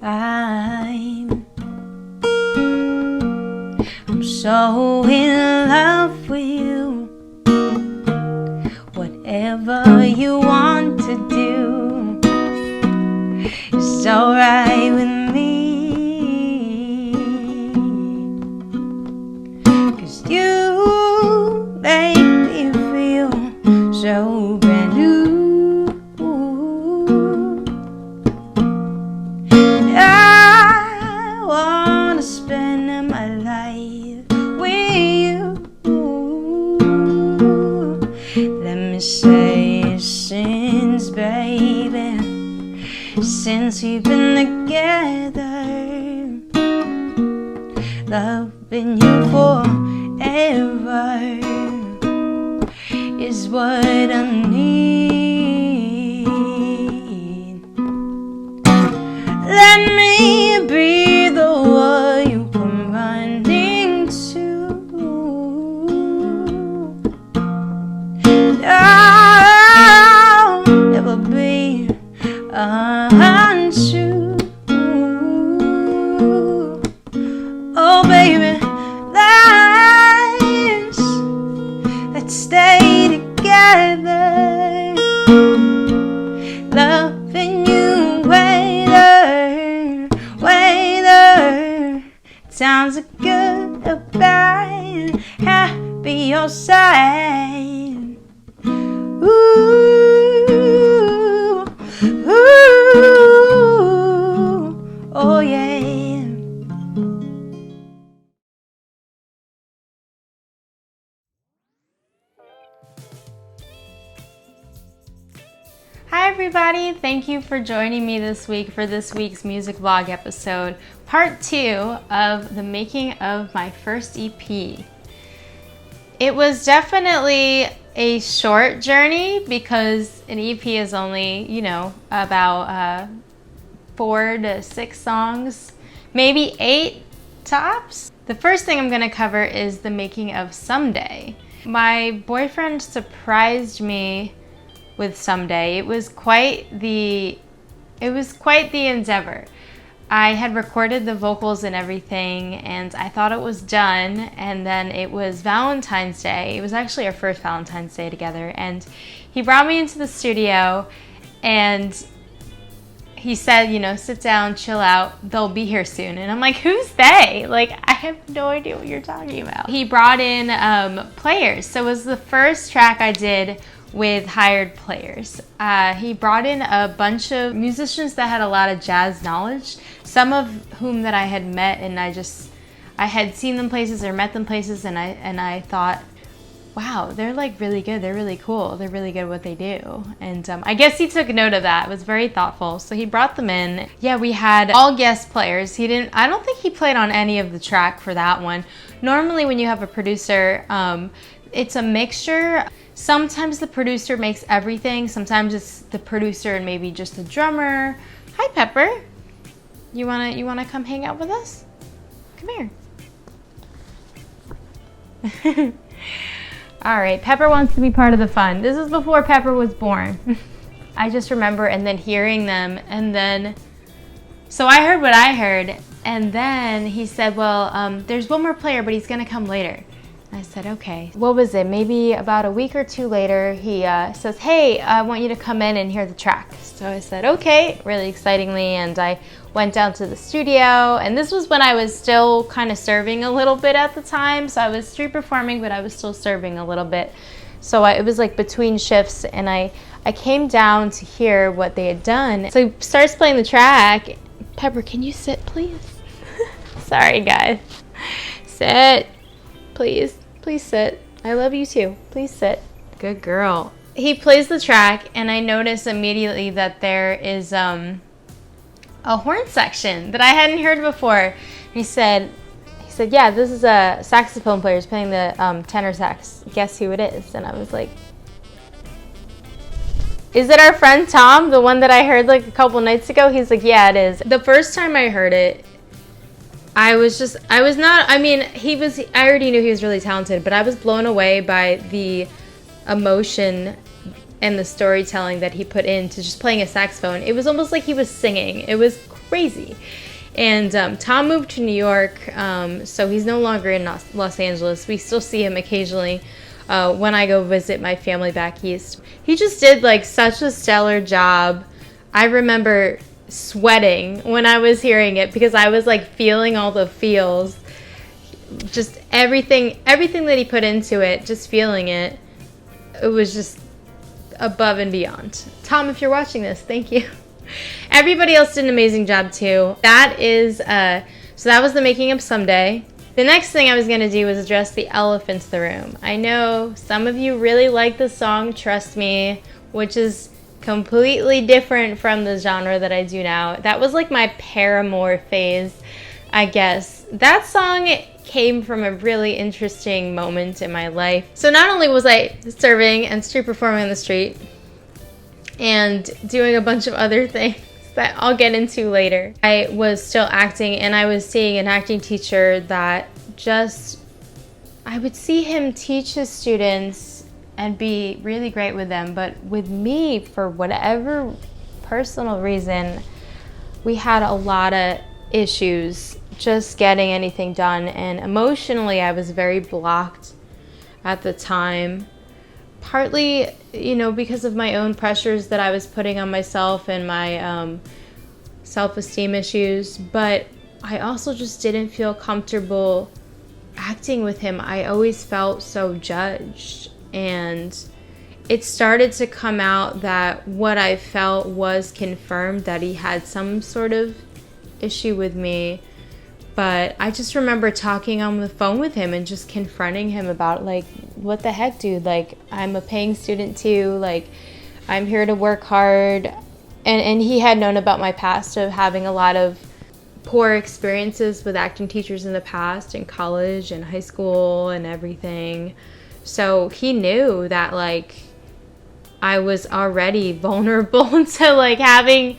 I'm so in love with you. Whatever you want to do is alright with me. 'Cause you make me feel so brand new. I wanna spend my life with you. Let me say since, baby, since we've been together, loving you forever is what I need. Let me be the one you come running to. I'll never be untrue. Oh baby, let's stay together. Loving you waiter. Sounds good or bad, happy your side. Ooh, ooh, oh yeah. Hi everybody, thank you for joining me this week for this week's music vlog episode, part 2 of the making of my first EP. It was definitely a short journey because an EP is only, about 4 to 6 songs, maybe 8 tops. The first thing I'm going to cover is the making of Someday. My boyfriend surprised me with Someday. It was quite the endeavor. I had recorded the vocals and everything, and I thought it was done, and then it was Valentine's Day. It was actually our first Valentine's Day together, and he brought me into the studio, and he said, sit down, chill out, they'll be here soon. And I'm like, who's they? Like, I have no idea what you're talking about. He brought in players, so it was the first track I did with hired players. He brought in a bunch of musicians that had a lot of jazz knowledge, some of whom that I had met, and I had seen them places or met them places, and I thought, wow, they're like really good, they're really cool, they're really good at what they do. And I guess he took note of that. It was very thoughtful, so he brought them in. Yeah, we had all guest players. I don't think he played on any of the track for that one. Normally when you have a producer, it's a mixture. Sometimes the producer makes everything. Sometimes it's the producer and maybe just the drummer. Hi, Pepper. You wanna come hang out with us? Come here. All right, Pepper wants to be part of the fun. This is before Pepper was born. I just remember and then hearing them, and then so I heard what I heard, and then he said, well, there's one more player, but he's gonna come later. I said, okay. What was it? Maybe about a week or 2 later, he says, hey, I want you to come in and hear the track. So I said, okay, really excitingly, and I went down to the studio, and this was when I was still kind of serving a little bit at the time. So I was street performing, but I was still serving a little bit. So it was like between shifts, and I came down to hear what they had done. So he starts playing the track. Pepper, can you sit, please? Sorry, guys. Sit, please. Please sit. I love you too. Please sit. Good girl. He plays the track, and I notice immediately that there is a horn section that I hadn't heard before. He said, yeah, this is a saxophone player who's playing the tenor sax. Guess who it is? And I was like, is it our friend Tom, the one that I heard like a couple nights ago? He's like, yeah, it is. The first time I heard it, I already knew he was really talented, but I was blown away by the emotion and the storytelling that he put into just playing a saxophone. It was almost like he was singing. It was crazy. And Tom moved to New York, so he's no longer in Los Angeles. We still see him occasionally when I go visit my family back east. He just did like such a stellar job. I remember sweating when I was hearing it because I was like feeling all the feels. Just everything that he put into it, just feeling it. It was just above and beyond. Tom, if you're watching this, thank you. Everybody else did an amazing job too. That is, so that was the making of Someday. The next thing I was going to do was address the elephants in the room. I know some of you really like the song Trust Me, which is completely different from the genre that I do now. That was like my Paramore phase, I guess. That song came from a really interesting moment in my life. So not only was I serving and street performing on the street, and doing a bunch of other things that I'll get into later, I was still acting, and I was seeing an acting teacher that I would see him teach his students and be really great with them, but with me, for whatever personal reason, we had a lot of issues just getting anything done, and emotionally I was very blocked at the time. Partly, because of my own pressures that I was putting on myself and my self-esteem issues, but I also just didn't feel comfortable acting with him. I always felt so judged, and it started to come out that what I felt was confirmed, that he had some sort of issue with me. But I just remember talking on the phone with him and just confronting him about, like, what the heck, dude? Like, I'm a paying student too. Like, I'm here to work hard. And he had known about my past of having a lot of poor experiences with acting teachers in the past, in college and high school and everything. So he knew that, like, I was already vulnerable to, like, having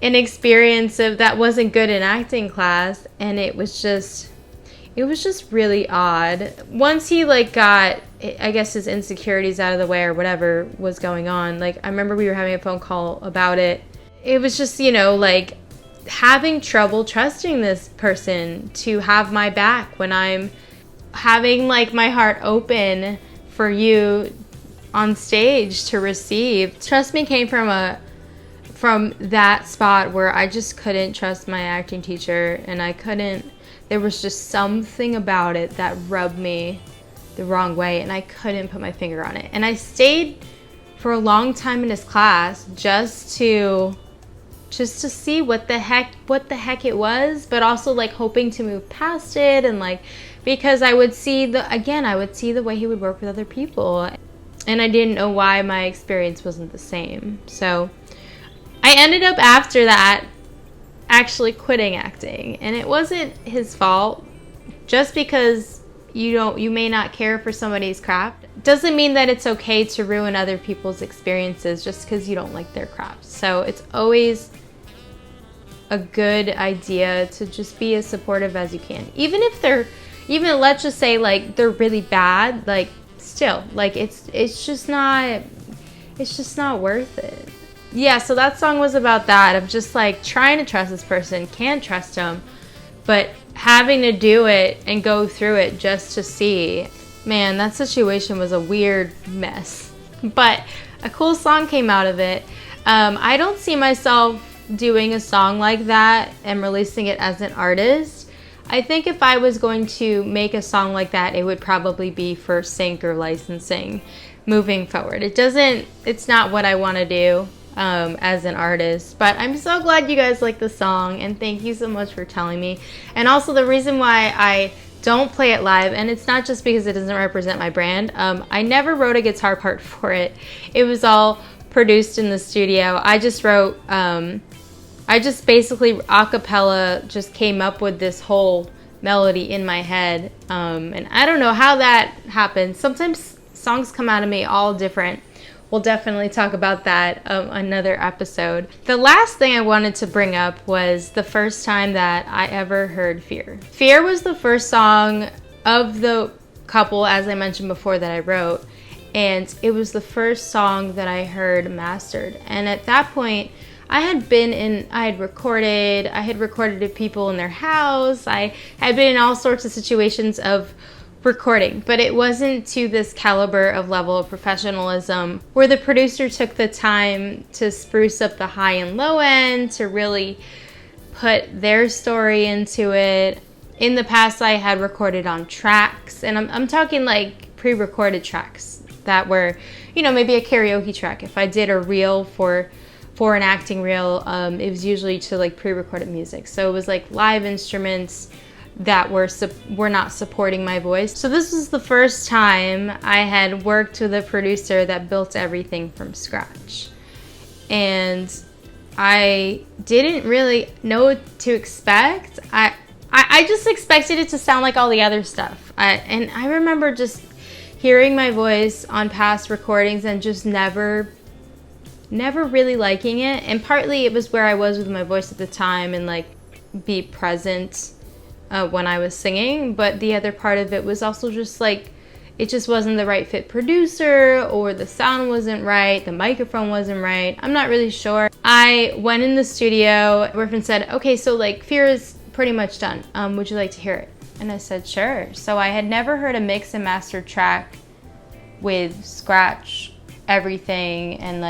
an experience of that wasn't good in acting class, and it was just really odd. Once he, like, got, I guess, his insecurities out of the way or whatever was going on, like, I remember we were having a phone call about it. It was just, like, having trouble trusting this person to have my back when I'm having, like, my heart open for you on stage to receive. Trust Me came from that spot where I just couldn't trust my acting teacher, and there was just something about it that rubbed me the wrong way, and I couldn't put my finger on it. And I stayed for a long time in his class just to see what the heck it was, but also, like, hoping to move past it, and, like, because I would see the way he would work with other people, and I didn't know why my experience wasn't the same. So I ended up, after that, actually quitting acting, and it wasn't his fault. Just because you may not care for somebody's craft doesn't mean that it's okay to ruin other people's experiences just because you don't like their craft. So it's always a good idea to just be as supportive as you can, even let's just say, like, they're really bad, like, still, like, it's just not worth it. Yeah, so that song was about that, of just, like, trying to trust this person, can't trust them, but having to do it and go through it just to see. Man, that situation was a weird mess, but a cool song came out of it. I don't see myself doing a song like that and releasing it as an artist. I think if I was going to make a song like that, it would probably be for sync or licensing moving forward. It's not what I want to do as an artist, but I'm so glad you guys like the song, and thank you so much for telling me. And also, the reason why I don't play it live, and it's not just because it doesn't represent my brand, I never wrote a guitar part for it. It was all produced in the studio. I just basically a cappella just came up with this whole melody in my head, and I don't know how that happened. Sometimes songs come out of me all different. We'll definitely talk about that another episode. The last thing I wanted to bring up was the first time that I ever heard Fear. Fear was the first song of the couple, as I mentioned before, that I wrote. And it was the first song that I heard mastered. And at that point, I had recorded to people in their house. I had been in all sorts of situations of recording, but it wasn't to this caliber of level of professionalism where the producer took the time to spruce up the high and low end, to really put their story into it. In the past, I had recorded on tracks, and I'm talking like pre-recorded tracks that were, maybe a karaoke track. If I did a reel for an acting reel, it was usually to like pre-recorded music. So it was like live instruments that were not supporting my voice. So this was the first time I had worked with a producer that built everything from scratch. And I didn't really know what to expect. I just expected it to sound like all the other stuff. And I remember just hearing my voice on past recordings and just never really liking it. And partly it was where I was with my voice at the time and like be present when I was singing. But the other part of it was also just like, it just wasn't the right fit producer, or the sound wasn't right, the microphone wasn't right. I'm not really sure. I went in the studio, Griffin said, okay, so like Fear is pretty much done. Would you like to hear it? And I said, sure. So I had never heard a mix and master track with scratch everything, and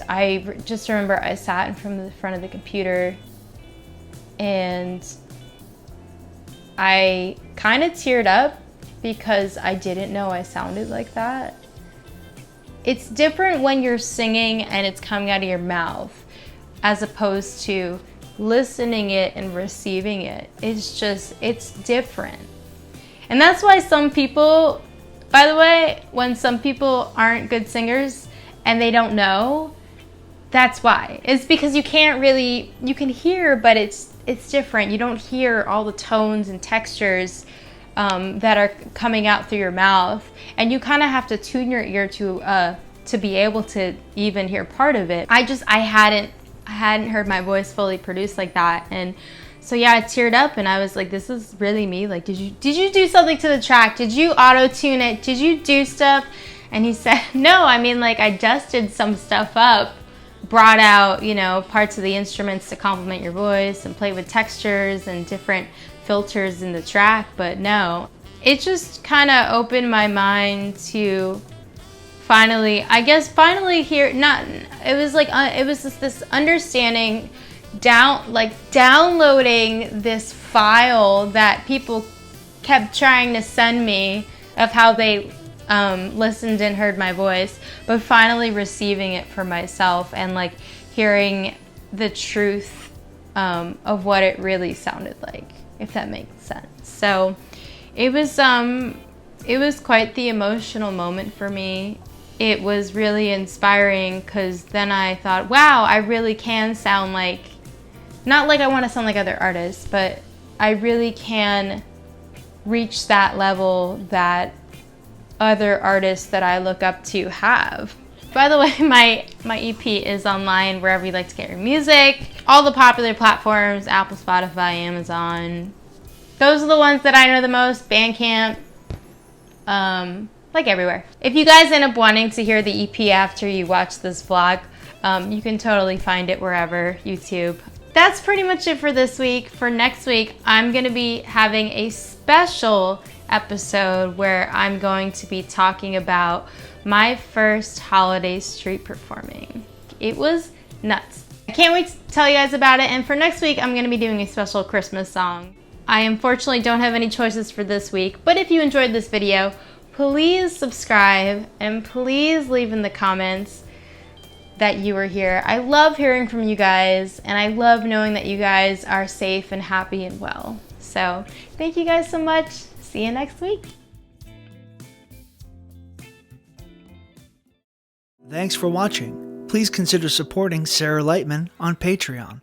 I just remember I sat in front of the computer and I kind of teared up because I didn't know I sounded like that. It's different when you're singing and it's coming out of your mouth as opposed to listening it and receiving it. It's different. And that's why some people, by the way, when some people aren't good singers and they don't know, that's why. It's because you can hear, but it's different. You don't hear all the tones and textures that are coming out through your mouth, and you kind of have to tune your ear to be able to even hear part of it. I hadn't heard my voice fully produced like that, and so yeah, I teared up and I was like, this is really me. Like, did you do something to the track? Did you auto-tune it? Did you do stuff? And he said, no, I mean, like, I dusted some stuff up, brought out, parts of the instruments to complement your voice and played with textures and different filters in the track, but no. It just kind of opened my mind to finally hear, it was just this understanding, downloading this file that people kept trying to send me of how they listened and heard my voice, but finally receiving it for myself and like hearing the truth of what it really sounded like, if that makes sense. So it was quite the emotional moment for me. It was really inspiring because then I thought, wow, I really can sound like, not like I want to sound like other artists, but I really can reach that level that other artists that I look up to have. By the way, my EP is online wherever you like to get your music. All the popular platforms, Apple, Spotify, Amazon. Those are the ones that I know the most. Bandcamp, like everywhere. If you guys end up wanting to hear the EP after you watch this vlog, you can totally find it wherever, YouTube. That's pretty much it for this week. For next week, I'm gonna be having a special episode where I'm going to be talking about my first holiday street performing. It was nuts. I can't wait to tell you guys about it, and for next week I'm going to be doing a special Christmas song. I unfortunately don't have any choices for this week, but if you enjoyed this video, please subscribe and please leave in the comments that you were here. I love hearing from you guys, and I love knowing that you guys are safe and happy and well. So thank you guys so much. See you next week. Thanks for watching. Please consider supporting Sarah Lightman on Patreon.